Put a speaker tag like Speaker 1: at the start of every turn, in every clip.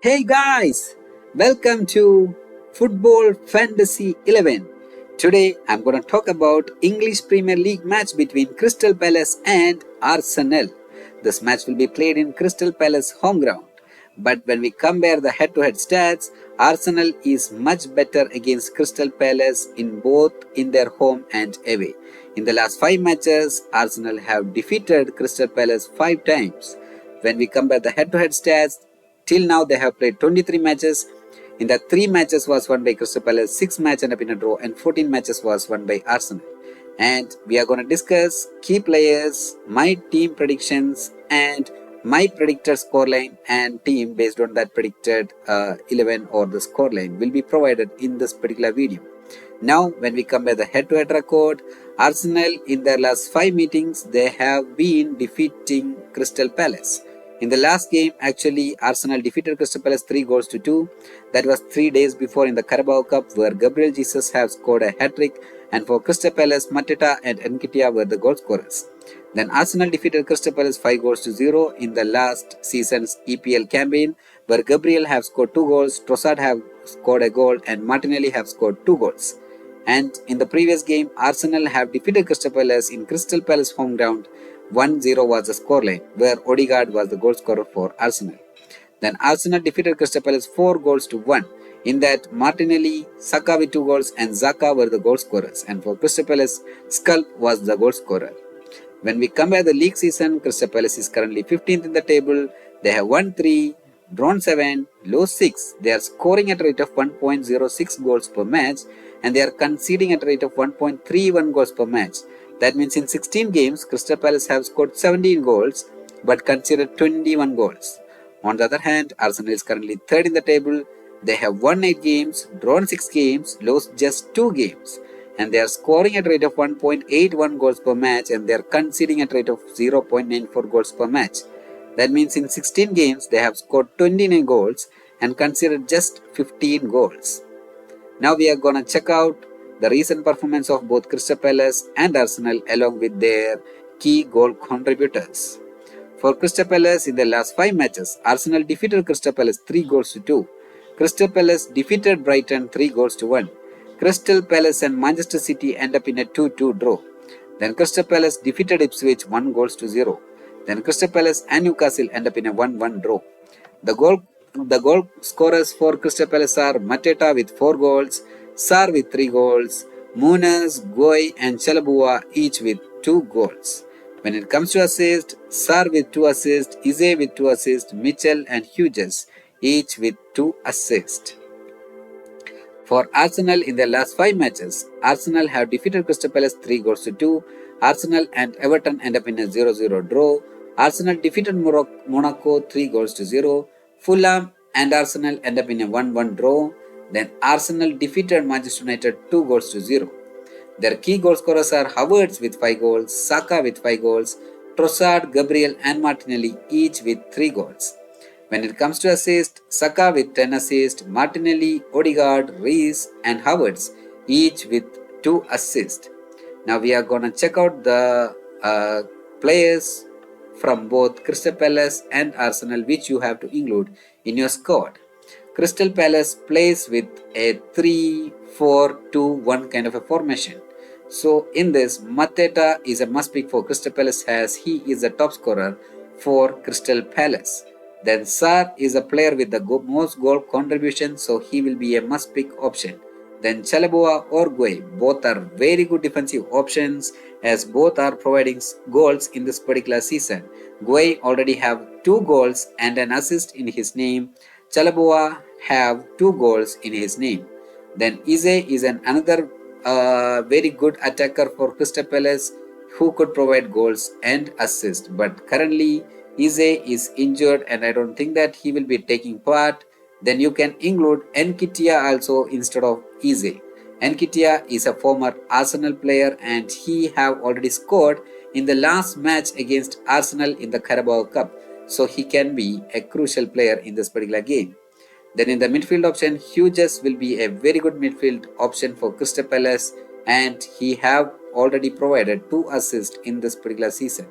Speaker 1: Hey guys, welcome to Football Fantasy 11. Today I'm going to talk about English Premier League match between Crystal Palace and Arsenal. This match will be played in Crystal Palace home ground. But when we compare the head-to-head stats, Arsenal is much better against Crystal Palace in both in their home and away. In the last 5 matches, Arsenal have defeated Crystal Palace 5 times. When we compare the head-to-head stats, till now they have played 23 matches. In the 3 matches was won by Crystal Palace, 6 matches ended up in a draw, and 14 matches was won by Arsenal. And we are going to discuss key players, my team predictions, and my predicted scoreline and team based on that predicted 11 or the scoreline will be provided in this particular video. Now, when we compare the head-to-head record, Arsenal in their last 5 meetings, they have been defeating Crystal Palace. In the last game, actually, Arsenal defeated Crystal Palace 3 goals to 2. That was 3 days before in the Carabao Cup, where Gabriel Jesus have scored a hat-trick, and for Crystal Palace, Mateta and Nketiah were the goal scorers. Then Arsenal defeated Crystal Palace 5 goals to 0 in the last season's EPL campaign, where Gabriel have scored 2 goals, Trossard have scored a goal, and Martinelli have scored 2 goals. And in the previous game, Arsenal have defeated Crystal Palace in Crystal Palace home ground. 1-0 was the scoreline, where Odegaard was the goal scorer for Arsenal. Then Arsenal defeated Crystal Palace 4 goals to 1. In that, Martinelli, Saka with 2 goals, and Xhaka were the goal scorers. And for Crystal Palace, Skulp was the goal scorer. When we compare the league season, Crystal Palace is currently 15th in the table. They have won 3, drawn 7, lost 6. They are scoring at a rate of 1.06 goals per match, and they are conceding at a rate of 1.31 goals per match. That means in 16 games, Crystal Palace have scored 17 goals but conceded 21 goals. On the other hand, Arsenal is currently third in the table. They have won 8 games, drawn 6 games, lost just 2 games. And they are scoring at a rate of 1.81 goals per match, and they are conceding at a rate of 0.94 goals per match. That means in 16 games, they have scored 29 goals and conceded just 15 goals. Now we are going to check out the recent performance of both Crystal Palace and Arsenal along with their key goal contributors. For Crystal Palace, in the last 5 matches, Arsenal defeated Crystal Palace 3 goals to 2. Crystal Palace defeated Brighton 3 goals to 1. Crystal Palace and Manchester City end up in a 2-2 draw. Then Crystal Palace defeated Ipswich 1 goals to 0. Then Crystal Palace and Newcastle end up in a 1-1 draw. The goal scorers for Crystal Palace are Mateta with 4 goals, Sarr with 3 goals, Munas, Goi and Chalabua each with 2 goals. When it comes to assists, Sarr with 2 assists, Ize with 2 assists, Mitchell and Hughes each with 2 assists. For Arsenal in their last 5 matches, Arsenal have defeated Crystal Palace 3 goals to 2. Arsenal and Everton end up in a 0-0 draw. Arsenal defeated Monaco 3 goals to 0. Fulham and Arsenal end up in a 1-1 draw. Then Arsenal defeated Manchester United 2 goals to 0. Their key goal scorers are Havertz with 5 goals, Saka with 5 goals, Trossard, Gabriel and Martinelli each with 3 goals. When it comes to assists, Saka with 10 assists, Martinelli, Odegaard, Rees and Havertz each with 2 assists. Now we are going to check out the players from both Crystal Palace and Arsenal which you have to include in your squad. Crystal Palace plays with a 3-4-2-1 kind of a formation. So in this, Mateta is a must pick for Crystal Palace as he is the top scorer for Crystal Palace. Then Sarr is a player with the most goal contribution, so he will be a must pick option. Then Chalabua or Goi, both are very good defensive options as both are providing goals in this particular season. Goi already have 2 goals and an assist in his name. Chalabua have 2 goals in his name. Then Ize is another very good attacker for Crystal Palace who could provide goals and assists. But currently Ize is injured and I don't think that he will be taking part. Then you can include Nketiah also instead of Ize. Nketiah is a former Arsenal player and he have already scored in the last match against Arsenal in the Carabao Cup. So he can be a crucial player in this particular game. Then in the midfield option, Hughes will be a very good midfield option for Crystal Palace and he have already provided 2 assists in this particular season.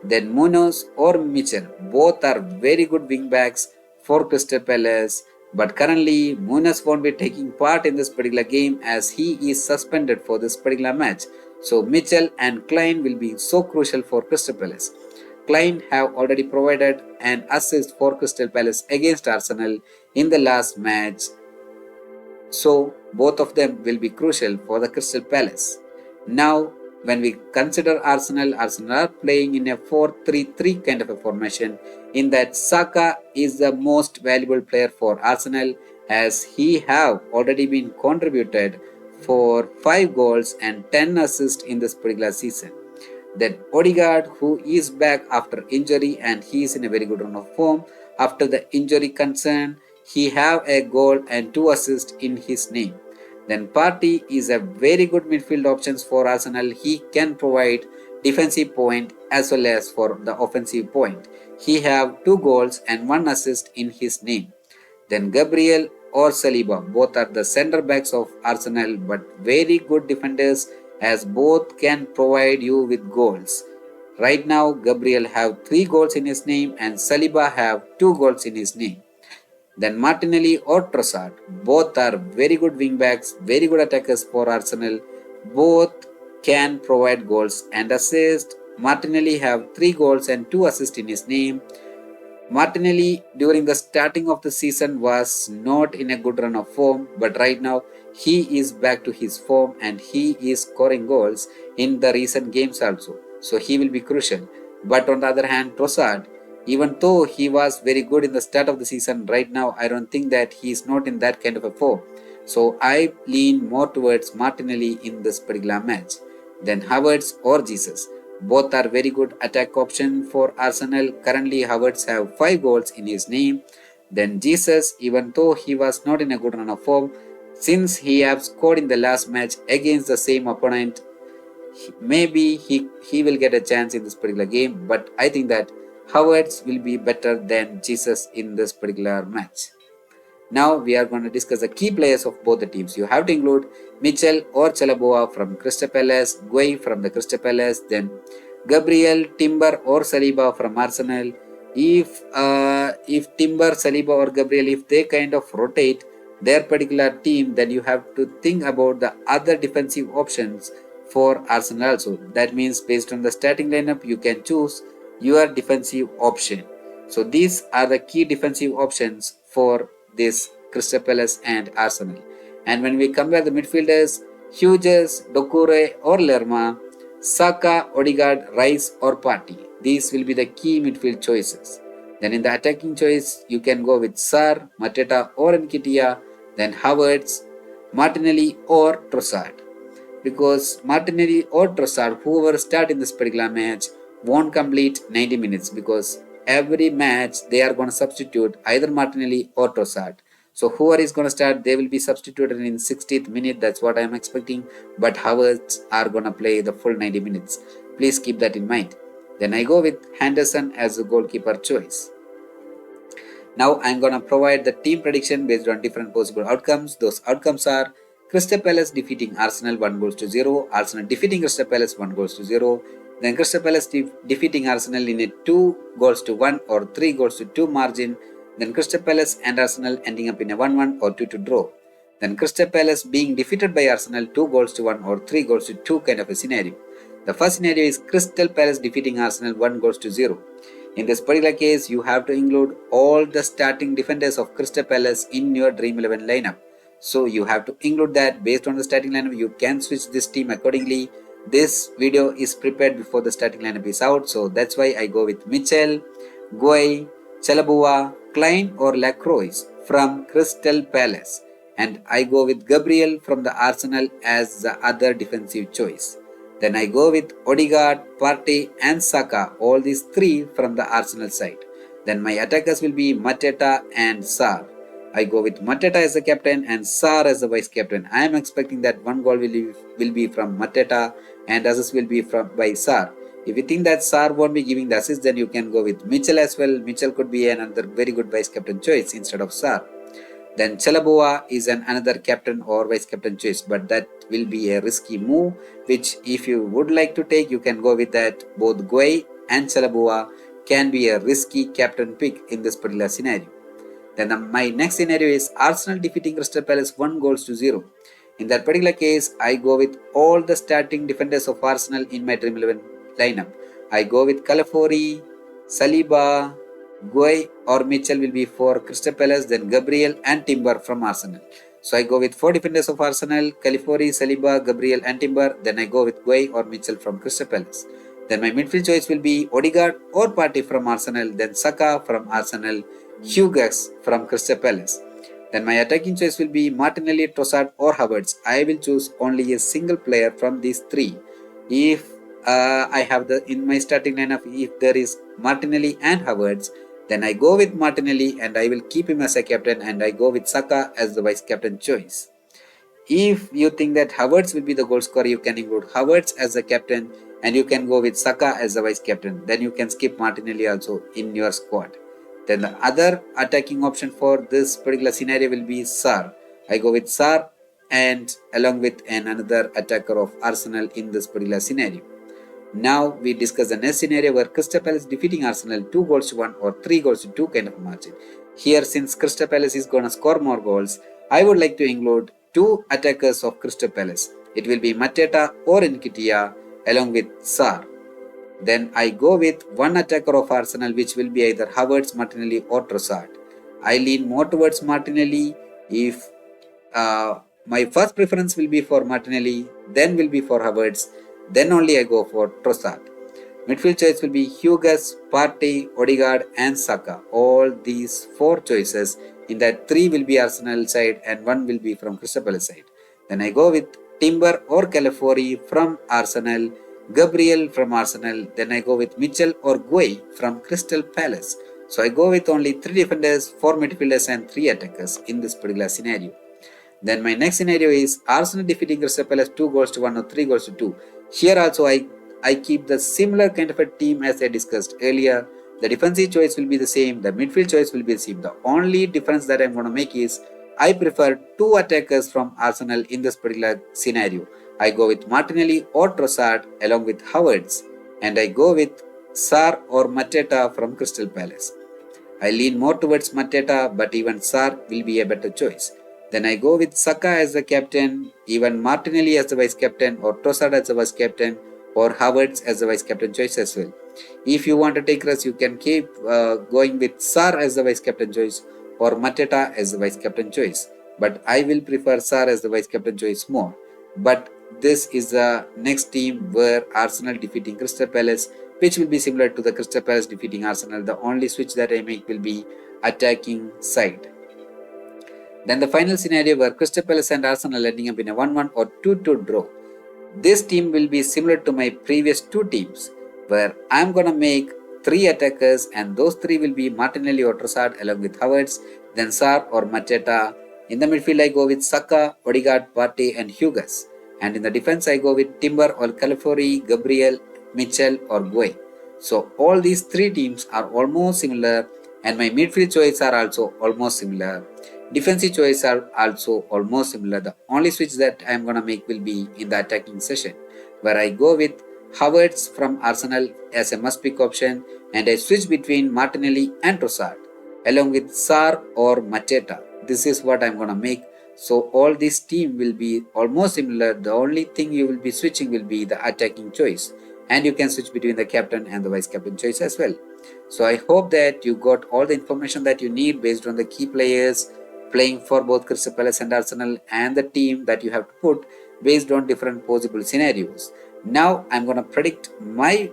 Speaker 1: Then Munoz or Mitchell, both are very good wing backs for Crystal Palace. But currently, Munas won't be taking part in this particular game as he is suspended for this particular match. So Mitchell and Klein will be so crucial for Crystal Palace. Klein have already provided an assist for Crystal Palace against Arsenal in the last match. So both of them will be crucial for the Crystal Palace. Now, when we consider Arsenal are playing in a 4-3-3 kind of a formation. In that, Saka is the most valuable player for Arsenal as he have already been contributed for 5 goals and 10 assists in this particular season. Then Odegaard, who is back after injury and he is in a very good run of form. After the injury concern, he have a goal and 2 assists in his name. Then Partey is a very good midfield options for Arsenal. He can provide defensive point as well as for the offensive point. He have 2 goals and 1 assist in his name. Then Gabriel or Saliba, both are the center backs of Arsenal but very good defenders as both can provide you with goals. Right now Gabriel have 3 goals in his name and Saliba have 2 goals in his name. Then Martinelli or Trossard, both are very good wing backs, very good attackers for Arsenal. Both can provide goals and assists. Martinelli have 3 goals and 2 assists in his name. Martinelli during the starting of the season was not in a good run of form, but right now he is back to his form and he is scoring goals in the recent games also. So he will be crucial. But on the other hand, Trossard, even though he was very good in the start of the season, right now I don't think that he is not in that kind of a form. So I lean more towards Martinelli in this particular match than Havertz or Jesus. Both are very good attack option for Arsenal. Currently Havertz have 5 goals in his name. Then Jesus, even though he was not in a good run of form, since he have scored in the last match against the same opponent, maybe he will get a chance in this particular game. But I think that Havertz will be better than Jesus in this particular match. Now we are going to discuss the key players of both the teams. You have to include Mitchell or Chalobah from Crystal Palace, Gueye from the Crystal Palace, then Gabriel, Timber or Saliba from Arsenal. If Timber, Saliba or Gabriel, if they kind of rotate their particular team, then you have to think about the other defensive options for Arsenal also. That means based on the starting lineup, you can choose your defensive option. So these are the key defensive options for this Crystal Palace and Arsenal. And when we compare the midfielders, Hughes, Doucouré or Lerma, Saka, Odegaard, Rice or Partey. These will be the key midfield choices. Then in the attacking choice, you can go with Sarr, Mateta or Nketiah, then Havertz, Martinelli or Trossard. Because Martinelli or Trossard, whoever start in this particular match, won't complete 90 minutes because every match they are going to substitute either Martinelli or Trossard. So whoever is going to start, they will be substituted in 60th minute. That's what I am expecting. But Havertz are going to play the full 90 minutes. Please keep that in mind. Then I go with Henderson as the goalkeeper choice. Now I am going to provide the team prediction based on different possible outcomes. Those outcomes are Crystal Palace defeating Arsenal 1-0, Arsenal defeating Crystal Palace 1-0, then Crystal Palace defeating Arsenal in a 2-1 or 3-2 margin. Then Crystal Palace and Arsenal ending up in a 1-1 or 2-2 draw. Then Crystal Palace being defeated by Arsenal 2-1 or 3-2 kind of a scenario. The first scenario is Crystal Palace defeating Arsenal 1-0. In this particular case, you have to include all the starting defenders of Crystal Palace in your Dream 11 lineup. So you have to include that. Based on the starting lineup, you can switch this team accordingly. This video is prepared before the starting lineup is out, so that's why I go with Mitchell, Gueye, Chalobah, Klein or Lacroix from Crystal Palace, and I go with Gabriel from the Arsenal as the other defensive choice. Then I go with Odegaard, Partey and Saka, all these 3 from the Arsenal side. Then my attackers will be Mateta and Sarr. I go with Mateta as the captain and Sarr as the vice captain. I am expecting that 1 goal will be from Mateta and assist will be by Sarr. If you think that Sarr won't be giving the assist, then you can go with Mitchell as well. Mitchell could be another very good vice captain choice instead of Sarr. Then Chalobah is another captain or vice captain choice, but that will be a risky move, which if you would like to take, you can go with that. Both Gueye and Chalobah can be a risky captain pick in this particular scenario. Then my next scenario is Arsenal defeating Crystal Palace 1-0. In that particular case, I go with all the starting defenders of Arsenal in my Dream 11 lineup. I go with Calafori, Saliba, Guy or Mitchell will be for Crystal Palace, then Gabriel and Timber from Arsenal. So I go with 4 defenders of Arsenal, Calafori, Saliba, Gabriel and Timber. Then I go with Guy or Mitchell from Crystal Palace. Then my midfield choice will be Odegaard or Partey from Arsenal, then Saka from Arsenal, Hughes from Crystal Palace. Then my attacking choice will be Martinelli, Trossard or Havertz. I will choose only a single player from these three. If I have in my starting lineup, if there is Martinelli and Havertz, then I go with Martinelli and I will keep him as a captain, and I go with Saka as the vice captain choice. If you think that Havertz will be the goal scorer, you can include Havertz as the captain and you can go with Saka as the vice captain. Then you can skip Martinelli also in your squad. Then the other attacking option for this particular scenario will be Sarr. I go with Sarr and along with another attacker of Arsenal in this particular scenario. Now we discuss the next scenario where Crystal Palace defeating Arsenal 2-1 or 3-2 kind of margin. Here, since Crystal Palace is going to score more goals, I would like to include 2 attackers of Crystal Palace. It will be Mateta or Nketiah along with Sarr. Then I go with 1 attacker of Arsenal, which will be either Havertz, Martinelli or Trossard. I lean more towards Martinelli. If my first preference will be for Martinelli, then will be for Havertz, then only I go for Trossard. Midfield choice will be Hughes, Partey, Odegaard and Saka. All these 4 choices. In that 3 will be Arsenal side and 1 will be from Crystal Palace side. Then I go with Timber or Calafori from Arsenal, Gabriel from Arsenal. Then I go with Mitchell or Guy from Crystal Palace. So I go with only 3 defenders, 4 midfielders and 3 attackers in this particular scenario. Then my next scenario is Arsenal defeating Crystal Palace 2-1 or 3-2. Here also I keep the similar kind of a team as I discussed earlier. The defensive choice will be the same. The midfield choice will be the same. The only difference that I'm going to make is I prefer 2 attackers from Arsenal in this particular scenario. I go with Martinelli or Trossard along with Havertz, and I go with Sarr or Mateta from Crystal Palace. I lean more towards Mateta, but even Sarr will be a better choice. Then I go with Saka as the captain, even Martinelli as the vice captain, or Trossard as the vice captain, or Havertz as the vice captain choice as well. If you want to take risks, you can keep going with Sarr as the vice captain choice or Mateta as the vice captain choice. But I will prefer Sarr as the vice captain choice more. But this is the next team where Arsenal defeating Crystal Palace, which will be similar to the Crystal Palace defeating Arsenal. The only switch that I make will be attacking side. Then the final scenario where Crystal Palace and Arsenal ending up in a 1-1 or 2-2 draw. This team will be similar to my previous 2 teams where I am going to make 3 attackers, and those 3 will be Martinelli or Trossard along with Havertz, then Sarr or Mateta. In the midfield I go with Saka, Odegaard, Partey and Hughes. And in the defense I go with Timber or Calafori, Gabriel, Mitchell or Guy. So all these 3 teams are almost similar, and my midfield choices are also almost similar. Defensive choices are also almost similar. The only switch that I am going to make will be in the attacking session, where I go with Havertz from Arsenal as a must-pick option, and I switch between Martinelli and Trossard along with Sarr or Mateta. This is what I am going to make. So all this team will be almost similar. The only thing you will be switching will be the attacking choice, and you can switch between the captain and the vice captain choice as well. So I hope that you got all the information that you need based on the key players playing for both Crystal Palace and Arsenal, and the team that you have to put based on different possible scenarios. Now I'm going to predict my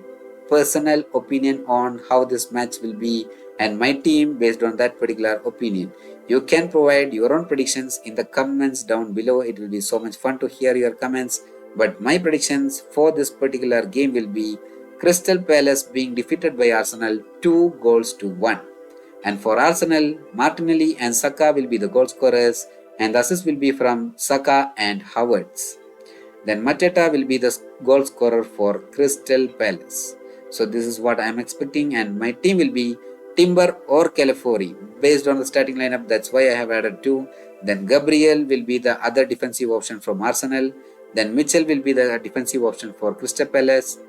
Speaker 1: personal opinion on how this match will be and my team based on that particular opinion. You can provide your own predictions in the comments down below. It will be so much fun to hear your comments. But my predictions for this particular game will be Crystal Palace being defeated by Arsenal 2-1. And for Arsenal, Martinelli and Saka will be the goal scorers, and the assist will be from Saka and Havertz. Then Mateta will be the goal scorer for Crystal Palace. So this is what I am expecting, and my team will be Timber or Calafori based on the starting lineup. That's why I have added 2. Then Gabriel will be the other defensive option from Arsenal. Then Mitchell will be the defensive option for Crystal Palace.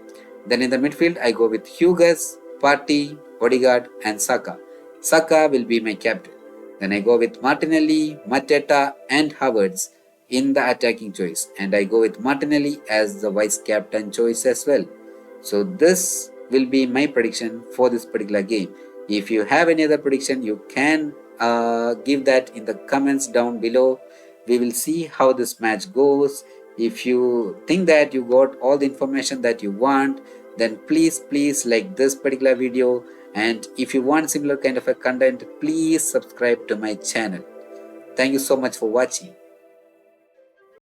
Speaker 1: Then in the midfield I go with Hughes, Partey, Odegaard and Saka. Saka will be my captain. Then I go with Martinelli, Mateta, and Havertz in the attacking choice, and I go with Martinelli as the vice captain choice as well. So this will be my prediction for this particular game. If you have any other prediction, you can give that in the comments down below. We will see how this match goes. If you think that you got all the information that you want, then please like this particular video, and if you want similar kind of a content, please subscribe to my channel. Thank you so much for watching.